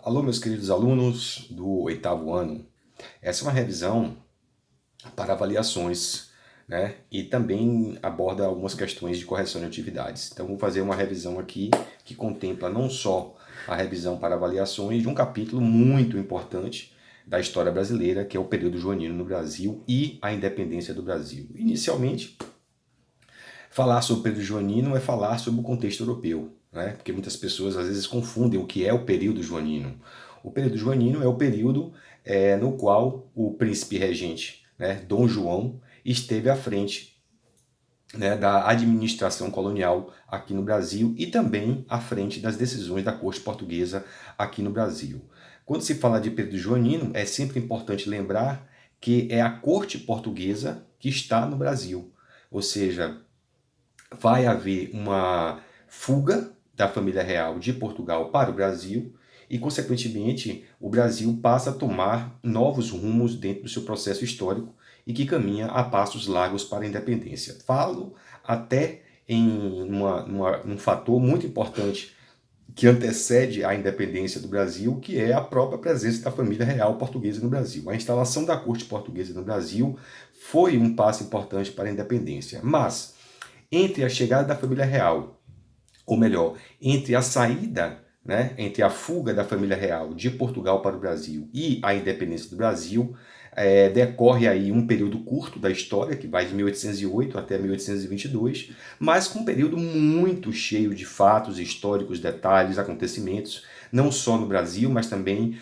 Alô, meus queridos alunos do oitavo ano. Essa é uma revisão para avaliações, né? E também aborda algumas questões de correção de atividades. Então, vou fazer uma revisão aqui que contempla não só a revisão para avaliações de um capítulo muito importante da história brasileira, que é o período joanino no Brasil e a independência do Brasil. Inicialmente, falar sobre o período joanino é falar sobre o contexto europeu, né? Porque muitas pessoas às vezes confundem o que é o período joanino. O período joanino é o período no qual o príncipe regente, né, Dom João, esteve à frente, né, da administração colonial aqui no Brasil e também à frente das decisões da corte portuguesa aqui no Brasil. Quando se fala de período joanino, é sempre importante lembrar que é a corte portuguesa que está no Brasil, ou seja, vai haver uma fuga da família real de Portugal para o Brasil e, consequentemente, o Brasil passa a tomar novos rumos dentro do seu processo histórico e que caminha a passos largos para a independência. Falo até em um fator muito importante que antecede a independência do Brasil, que é a própria presença da família real portuguesa no Brasil. A instalação da corte portuguesa no Brasil foi um passo importante para a independência, mas entre a chegada da família real, ou melhor, entre a saída, né, entre a fuga da família real de Portugal para o Brasil e a independência do Brasil, decorre aí um período curto da história, que vai de 1808 até 1822, mas com um período muito cheio de fatos históricos, detalhes, acontecimentos, não só no Brasil, mas também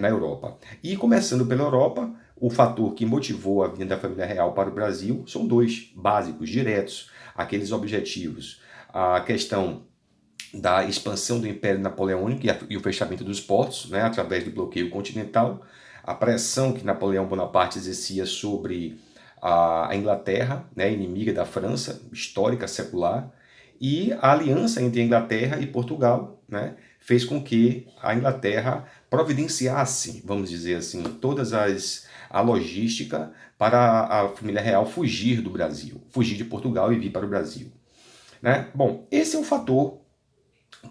na Europa. E começando pela Europa, o fator que motivou a vinda da família real para o Brasil são dois básicos, diretos, aqueles objetivos. A questão da expansão do Império Napoleônico e o fechamento dos portos, né, através do bloqueio continental, a pressão que Napoleão Bonaparte exercia sobre a Inglaterra, né, inimiga da França, histórica, secular, e a aliança entre a Inglaterra e Portugal, né, fez com que a Inglaterra providenciasse, vamos dizer assim, a logística para a família real fugir do Brasil, fugir de Portugal e vir para o Brasil, né? Bom, esse é um fator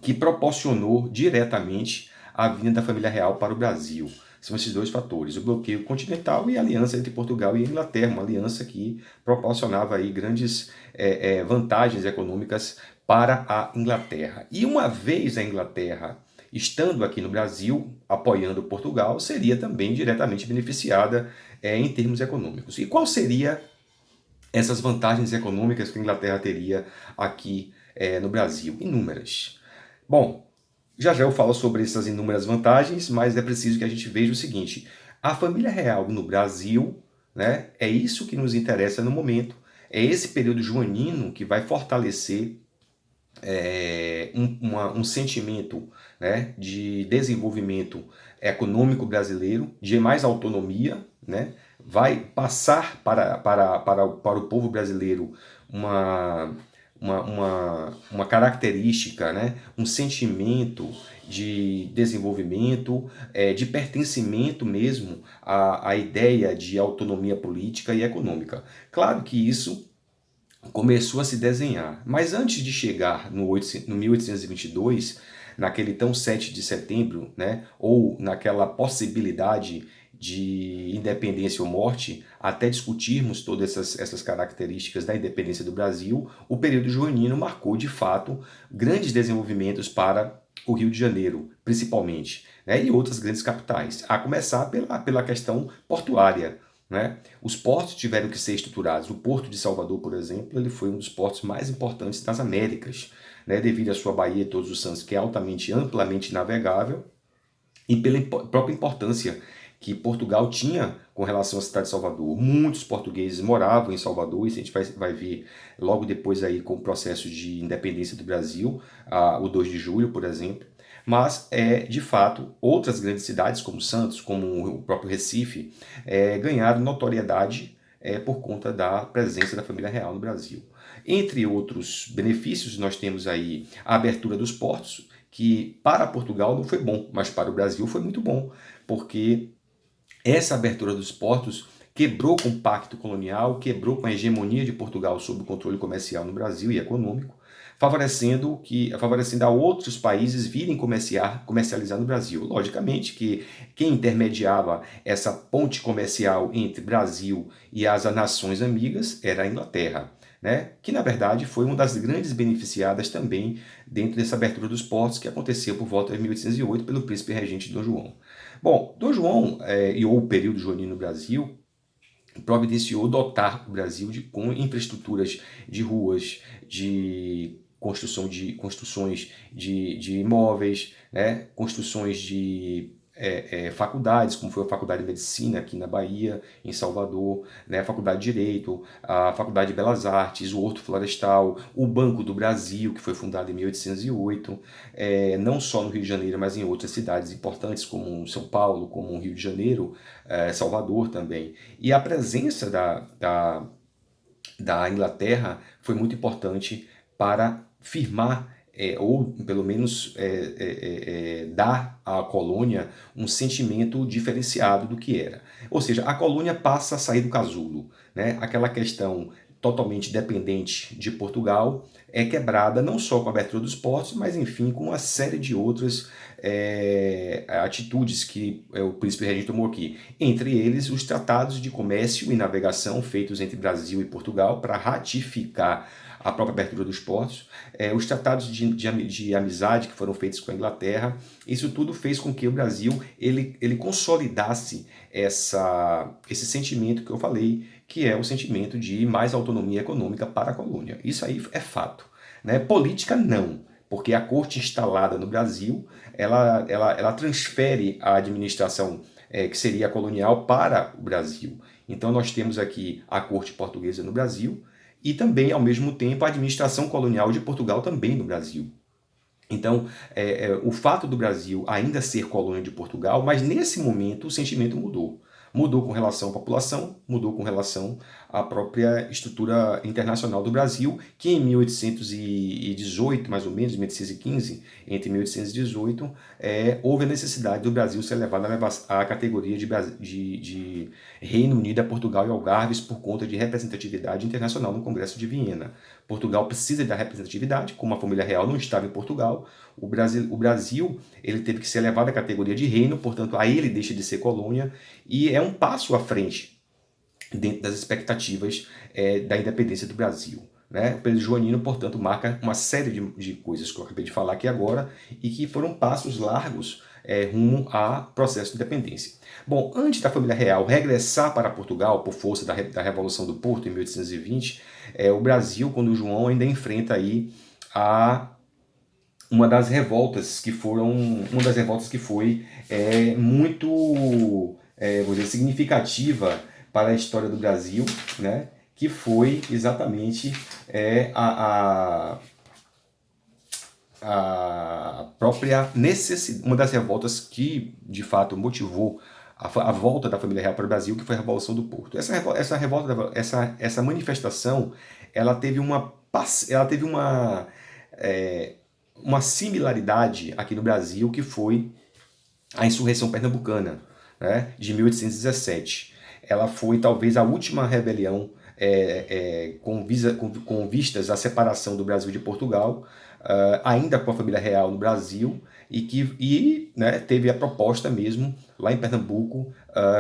que proporcionou diretamente a vinda da família real para o Brasil. São esses dois fatores, o bloqueio continental e a aliança entre Portugal e a Inglaterra, uma aliança que proporcionava aí grandes vantagens econômicas para a Inglaterra. E uma vez a Inglaterra estando aqui no Brasil, apoiando Portugal, seria também diretamente beneficiada em termos econômicos. E qual seria essas vantagens econômicas que a Inglaterra teria aqui no Brasil? Inúmeras. Bom, já já eu falo sobre essas inúmeras vantagens, mas é preciso que a gente veja o seguinte: a família real no Brasil, né, é isso que nos interessa no momento. É esse período joanino que vai fortalecer um sentimento, né, de desenvolvimento econômico brasileiro, de mais autonomia, né, vai passar para o povo brasileiro uma característica, né, um sentimento de desenvolvimento, de pertencimento mesmo à ideia de autonomia política e econômica. Claro que isso começou a se desenhar. Mas antes de chegar no 1822, naquele tão 7 de setembro, né, ou naquela possibilidade de independência ou morte, até discutirmos todas essas características da independência do Brasil, o período joanino marcou, de fato, grandes desenvolvimentos para o Rio de Janeiro, principalmente, né, e outras grandes capitais, a começar pela questão portuária, né? Os portos tiveram que ser estruturados. O Porto de Salvador, por exemplo, ele foi um dos portos mais importantes das Américas, né? Devido à sua Baía de Todos os Santos, que é altamente, amplamente navegável, e pela própria importância que Portugal tinha com relação à cidade de Salvador. Muitos portugueses moravam em Salvador, isso a gente vai ver logo depois aí com o processo de independência do Brasil, o 2 de julho, por exemplo. Mas, de fato, outras grandes cidades, como Santos, como o próprio Recife, ganharam notoriedade por conta da presença da família real no Brasil. Entre outros benefícios, nós temos aí a abertura dos portos, que para Portugal não foi bom, mas para o Brasil foi muito bom, porque essa abertura dos portos quebrou com o pacto colonial, quebrou com a hegemonia de Portugal sobre o controle comercial no Brasil e econômico, favorecendo a outros países virem comercializar no Brasil. Logicamente que quem intermediava essa ponte comercial entre Brasil e as nações amigas era a Inglaterra, né? Que na verdade foi uma das grandes beneficiadas também dentro dessa abertura dos portos que aconteceu por volta de 1808 pelo príncipe regente Dom João. Bom, Dom João e o período joanino no Brasil providenciou dotar o Brasil com infraestruturas de ruas, de construções de imóveis, né? Construções de faculdades, como foi a Faculdade de Medicina aqui na Bahia, em Salvador, né? A Faculdade de Direito, a Faculdade de Belas Artes, o Horto Florestal, o Banco do Brasil, que foi fundado em 1808, não só no Rio de Janeiro, mas em outras cidades importantes, como São Paulo, como Rio de Janeiro, Salvador também. E a presença da Inglaterra foi muito importante para firmar ou pelo menos dar à colônia um sentimento diferenciado do que era. Ou seja, a colônia passa a sair do casulo, né? Aquela questão totalmente dependente de Portugal é quebrada não só com a abertura dos portos, mas enfim com uma série de outras atitudes que o príncipe regente tomou aqui. Entre eles, os tratados de comércio e navegação feitos entre Brasil e Portugal para ratificar a própria abertura dos portos, os tratados de amizade que foram feitos com a Inglaterra, isso tudo fez com que o Brasil ele consolidasse esse sentimento que eu falei, que é o sentimento de mais autonomia econômica para a colônia. Isso aí é fato, né? Política não, porque a corte instalada no Brasil, ela transfere a administração que seria colonial para o Brasil. Então nós temos aqui a corte portuguesa no Brasil, e também, ao mesmo tempo, a administração colonial de Portugal também no Brasil. Então, o fato do Brasil ainda ser colônia de Portugal, mas nesse momento o sentimento mudou. Mudou com relação à população, mudou com relação à própria estrutura internacional do Brasil, que em 1818, mais ou menos, 1815, entre 1818, houve a necessidade do Brasil ser levado à categoria de Reino Unido a Portugal e Algarves por conta de representatividade internacional no Congresso de Viena. Portugal precisa da representatividade, como a família real não estava em Portugal, o Brasil ele teve que ser elevado à categoria de reino, portanto aí ele deixa de ser colônia, e é um passo à frente dentro das expectativas da independência do Brasil. Né? O período joanino, portanto, marca uma série de coisas que eu acabei de falar aqui agora e que foram passos largos rumo ao processo de independência. Bom, antes da família real regressar para Portugal por força da Revolução do Porto em 1820, o Brasil, quando o João ainda enfrenta aí uma das revoltas que foi muito vou dizer, significativa para a história do Brasil, né? Que foi exatamente a própria necessidade, uma das revoltas que de fato motivou a volta da família real para o Brasil, que foi a Revolução do Porto. Essa manifestação, ela teve uma similaridade aqui no Brasil, que foi a insurreição pernambucana, né, de 1817. Ela foi talvez a última rebelião com vistas à separação do Brasil de Portugal, ainda com a família real no Brasil, e né, teve a proposta mesmo, lá em Pernambuco,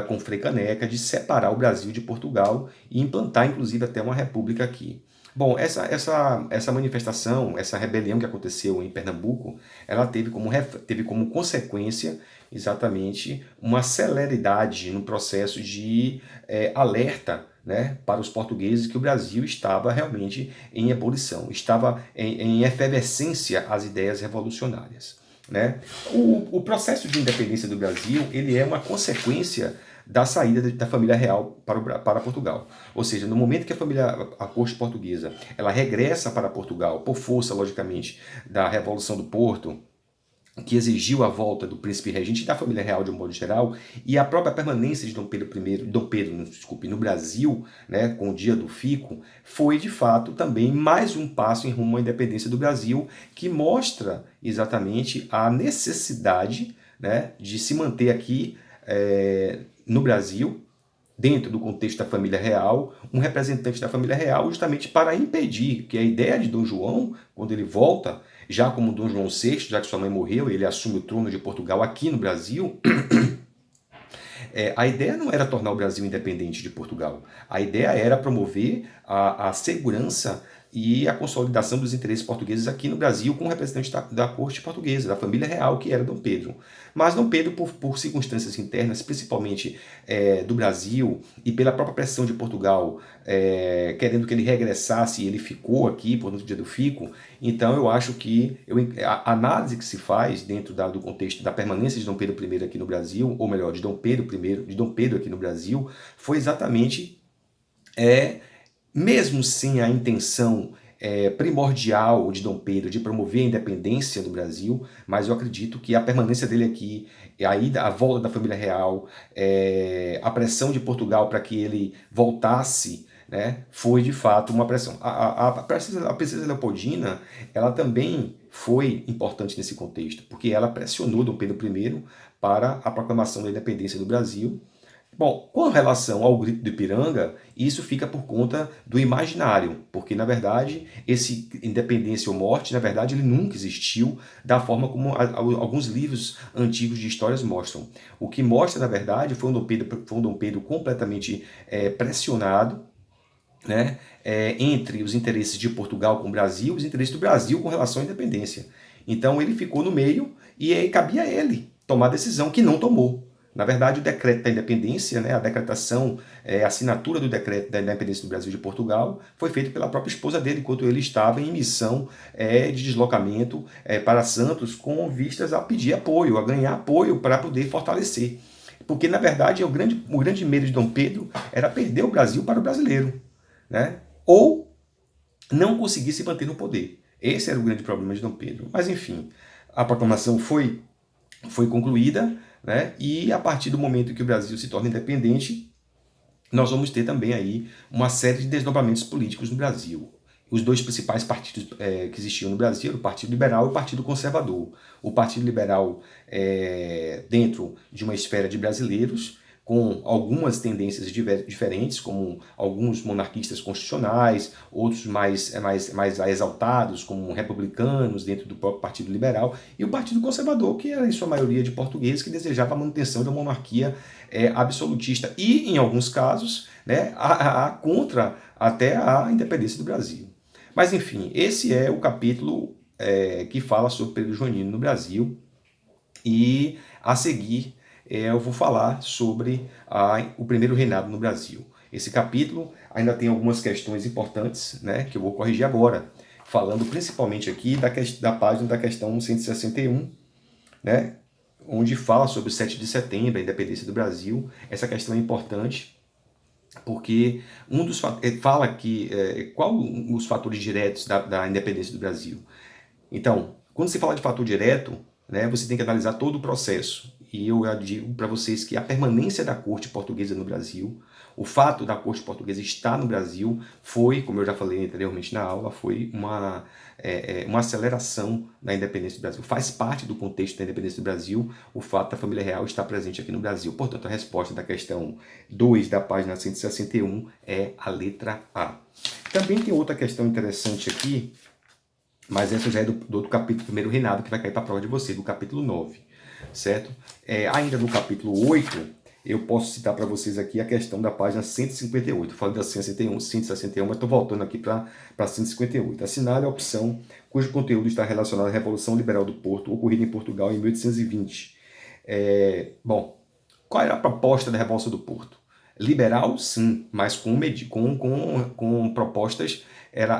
com Frei Caneca, de separar o Brasil de Portugal e implantar, inclusive, até uma república aqui. Bom, essa manifestação, essa rebelião que aconteceu em Pernambuco, ela teve como consequência exatamente uma celeridade no processo de alerta, né, para os portugueses que o Brasil estava realmente em ebulição, estava em efervescência as ideias revolucionárias. Né? O processo de independência do Brasil ele é uma consequência da saída da família real para Portugal. Ou seja, no momento que a corte portuguesa ela regressa para Portugal, por força, logicamente, da Revolução do Porto, que exigiu a volta do príncipe regente e da família real de um modo geral, e a própria permanência de Dom Pedro, no Brasil, né, com o dia do fico, foi de fato também mais um passo em rumo à independência do Brasil, que mostra exatamente a necessidade, né, de se manter aqui no Brasil, dentro do contexto da família real, um representante da família real, justamente para impedir que a ideia de Dom João, quando ele volta, já como Dom João VI, já que sua mãe morreu, ele assume o trono de Portugal aqui no Brasil, a ideia não era tornar o Brasil independente de Portugal. A ideia era promover a segurança e a consolidação dos interesses portugueses aqui no Brasil com o representante da corte portuguesa, da família real, que era Dom Pedro. Mas Dom Pedro, por circunstâncias internas, principalmente do Brasil, e pela própria pressão de Portugal, querendo que ele regressasse, e ele ficou aqui por no dia do fico. Então eu acho que a análise que se faz dentro do contexto da permanência de Dom Pedro I aqui no Brasil, ou melhor, de Dom Pedro aqui no Brasil, foi exatamente mesmo sem a intenção primordial de Dom Pedro de promover a independência do Brasil, mas eu acredito que a permanência dele aqui, a volta da família real, a pressão de Portugal para que ele voltasse, né, foi de fato uma pressão. A princesa Leopoldina, ela também foi importante nesse contexto, porque ela pressionou Dom Pedro I para a proclamação da independência do Brasil. Bom, com relação ao grito do Ipiranga, isso fica por conta do imaginário, porque na verdade esse independência ou morte, na verdade ele nunca existiu da forma como alguns livros antigos de histórias mostram. O que mostra na verdade foi um Dom Pedro completamente pressionado, né, entre os interesses de Portugal com o Brasil e os interesses do Brasil com relação à independência. Então ele ficou no meio e aí cabia a ele tomar a decisão que não tomou. Na verdade, o decreto da independência, né, a decretação, a assinatura do decreto da independência do Brasil e de Portugal, foi feita pela própria esposa dele, enquanto ele estava em missão de deslocamento para Santos, com vistas a pedir apoio, a ganhar apoio para poder fortalecer. Porque, na verdade, o grande medo de Dom Pedro era perder o Brasil para o brasileiro, né? Ou não conseguir se manter no poder. Esse era o grande problema de Dom Pedro. Mas, enfim, a proclamação foi concluída, né? E a partir do momento que o Brasil se torna independente, nós vamos ter também aí uma série de desdobramentos políticos no Brasil. Os dois principais partidos que existiam no Brasil, o Partido Liberal e o Partido Conservador. O Partido Liberal dentro de uma esfera de brasileiros, com algumas tendências diferentes, como alguns monarquistas constitucionais, outros mais exaltados, como republicanos dentro do próprio Partido Liberal, e o Partido Conservador, que era em sua maioria de portugueses, que desejava a manutenção da monarquia absolutista e, em alguns casos, né, contra até a independência do Brasil. Mas, enfim, esse é o capítulo que fala sobre o período joanino no Brasil, e a seguir eu vou falar sobre o primeiro reinado no Brasil. Esse capítulo ainda tem algumas questões importantes, né, que eu vou corrigir agora, falando principalmente aqui da página da questão 161, né, onde fala sobre o 7 de setembro, a independência do Brasil. Essa questão é importante, porque fala que qual os fatores diretos da independência do Brasil. Então, quando se fala de fator direto, né, você tem que analisar todo o processo. E eu digo para vocês que a permanência da corte portuguesa no Brasil, o fato da corte portuguesa estar no Brasil, foi, como eu já falei anteriormente na aula, foi uma aceleração da independência do Brasil. Faz parte do contexto da independência do Brasil o fato da família real estar presente aqui no Brasil. Portanto, a resposta da questão 2 da página 161 é a letra A. Também tem outra questão interessante aqui, mas essa já é do outro capítulo, primeiro reinado, que vai cair para a prova de você, do capítulo 9, certo? Ainda no capítulo 8, eu posso citar para vocês aqui a questão da página 158. Eu falei da 161, mas estou voltando aqui para 158. Assinale a opção cujo conteúdo está relacionado à Revolução Liberal do Porto, ocorrida em Portugal em 1820. Bom, qual era a proposta da Revolução do Porto? Liberal, sim, mas com propostas.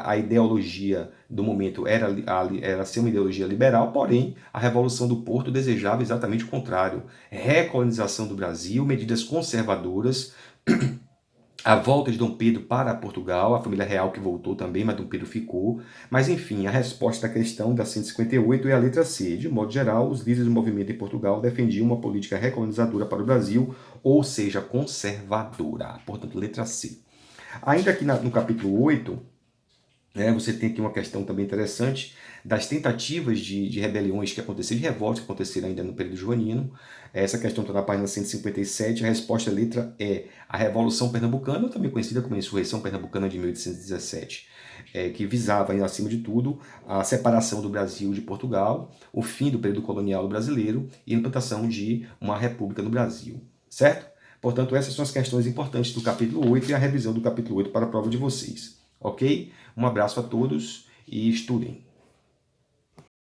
A ideologia do momento era ser uma ideologia liberal, porém a Revolução do Porto desejava exatamente o contrário: recolonização do Brasil, medidas conservadoras, a volta de Dom Pedro para Portugal, a família real que voltou também, mas Dom Pedro ficou. Mas enfim, a resposta à questão da 158 é a letra C. De modo geral, os líderes do movimento em Portugal defendiam uma política recolonizadora para o Brasil, ou seja, conservadora. Portanto, letra C. Ainda aqui no capítulo 8, Você tem aqui uma questão também interessante das tentativas de rebeliões que aconteceram, de revoltas que aconteceram ainda no período joanino. Essa questão está na página 157. A resposta, a letra é a Revolução Pernambucana, também conhecida como a Insurreição Pernambucana de 1817, que visava, acima de tudo, a separação do Brasil de Portugal, o fim do período colonial brasileiro e a implantação de uma república no Brasil, certo? Portanto, essas são as questões importantes do capítulo 8 e a revisão do capítulo 8 para a prova de vocês, ok? Um abraço a todos e estudem.